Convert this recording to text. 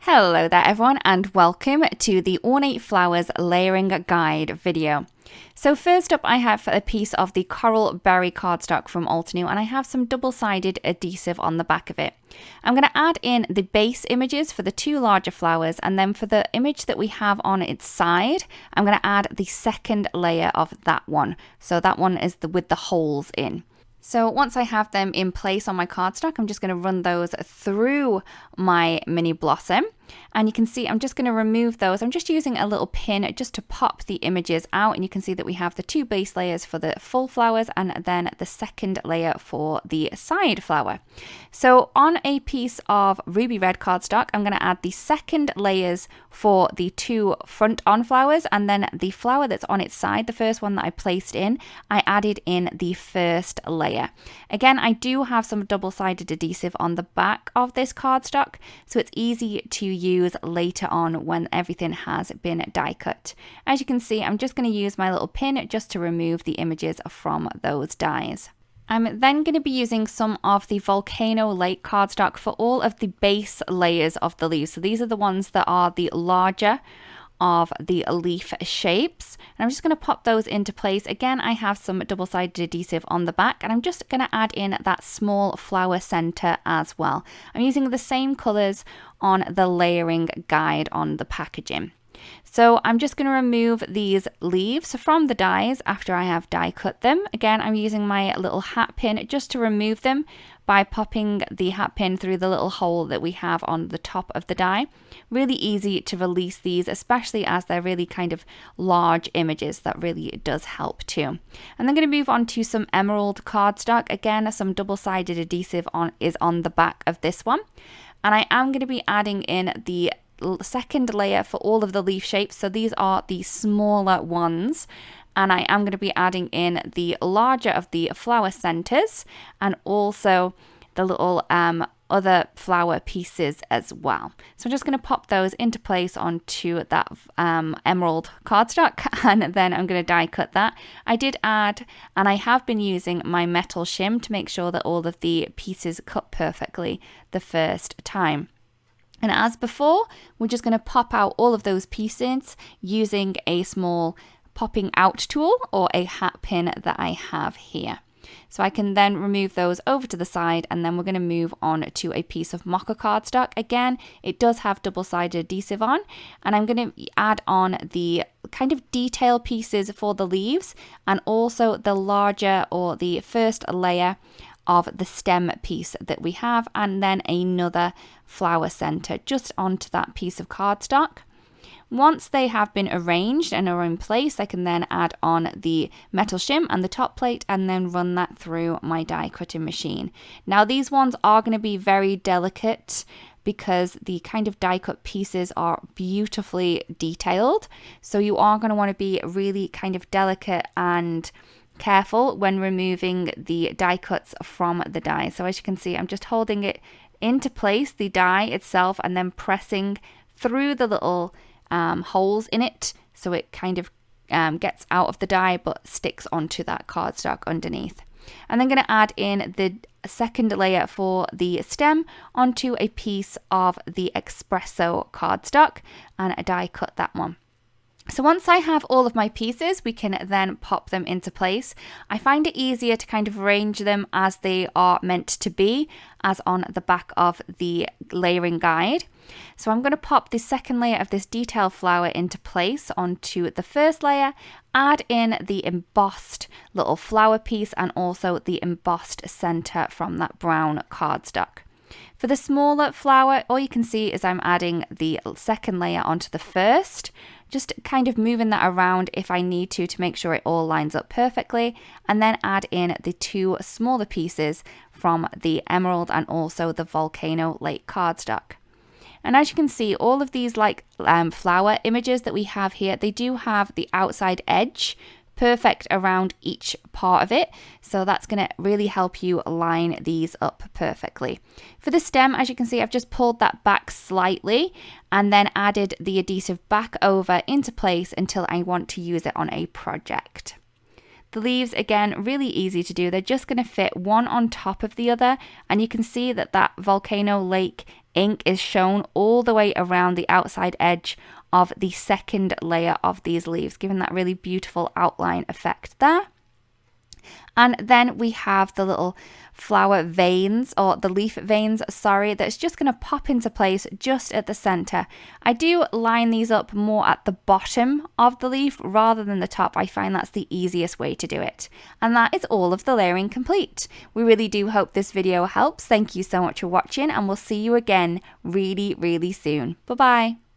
Hello there everyone and welcome to the Ornate Flowers Layering Guide video. So first up I have a piece of the Coral Berry cardstock from Altenew and I have some double-sided adhesive on the back of it. I'm going to add in the base images for the two larger flowers, and then for the image that we have on its side I'm going to add the second layer of that one. So that one is with the holes in. So once I have them in place on my cardstock, I'm just going to run those through my mini blossom. And you can see I'm just going to remove those. I'm just using a little pin just to pop the images out. And you can see that we have the two base layers for the full flowers and then the second layer for the side flower. So on a piece of ruby red cardstock, I'm going to add the second layers for the two front on flowers, and then the flower that's on its side, the first one that I placed in, I added in the first layer. Again, I do have some double-sided adhesive on the back of this cardstock, so it's easy to use later on when everything has been die cut. As you can see, I'm just going to use my little pin just to remove the images from those dies. I'm then going to be using some of the Volcano Lake cardstock for all of the base layers of the leaves. So these are the ones that are the larger of the leaf shapes, and I'm just going to pop those into place. Again, I have some double-sided adhesive on the back, and I'm just going to add in that small flower center as well. I'm using the same colors on the layering guide on the packaging. So I'm just going to remove these leaves from the dies after I have die cut them. Again, I'm using my little hat pin just to remove them by popping the hat pin through the little hole that we have on the top of the die. Really easy to release these, especially as they're really kind of large images. That really does help too. And I'm going to move on to some emerald cardstock. Again, some double-sided adhesive is on the back of this one. And I am going to be adding in the second layer for all of the leaf shapes. So these are the smaller ones. And I am going to be adding in the larger of the flower centers and also the little other flower pieces as well. So I'm just going to pop those into place onto that emerald cardstock, and then I'm going to die cut that. I did add, and I have been using my metal shim to make sure that all of the pieces cut perfectly the first time. And as before, we're just going to pop out all of those pieces using a small popping out tool or a hat pin that I have here. So I can then remove those over to the side, and then we're going to move on to a piece of mocha cardstock. Again, it does have double-sided adhesive on, and I'm going to add on the kind of detail pieces for the leaves and also the larger or the first layer of the stem piece that we have, and then another flower center just onto that piece of cardstock. Once they have been arranged and are in place, I can then add on the metal shim and the top plate and then run that through my die cutting machine. Now these ones are going to be very delicate because the kind of die cut pieces are beautifully detailed. So you are going to want to be really kind of delicate and careful when removing the die cuts from the die. So as you can see, I'm just holding it into place, the die itself, and then pressing through the little holes in it, so it kind of gets out of the die but sticks onto that cardstock underneath. And then going to add in the second layer for the stem onto a piece of the espresso cardstock and die cut that one. So once I have all of my pieces, we can then pop them into place. I find it easier to kind of arrange them as they are meant to be, as on the back of the layering guide. So I'm going to pop the second layer of this detail flower into place onto the first layer, add in the embossed little flower piece and also the embossed center from that brown cardstock. For the smaller flower, all you can see is I'm adding the second layer onto the first, just kind of moving that around if I need to make sure it all lines up perfectly, and then add in the two smaller pieces from the emerald and also the Volcano Lake cardstock. And as you can see, all of these flower images that we have here, they do have the outside edge perfect around each part of it. So that's going to really help you line these up perfectly. For the stem, as you can see, I've just pulled that back slightly and then added the adhesive back over into place until I want to use it on a project. The leaves, again, really easy to do. They're just going to fit one on top of the other. And you can see that that volcano lake ink is shown all the way around the outside edge of the second layer of these leaves, giving that really beautiful outline effect there. And then we have the little flower veins, or the leaf veins, sorry, that's just going to pop into place just at the center. I do line these up more at the bottom of the leaf rather than the top. I find that's the easiest way to do it. And that is all of the layering complete. We really do hope this video helps. Thank you so much for watching, and we'll see you again really, really soon. Bye-bye.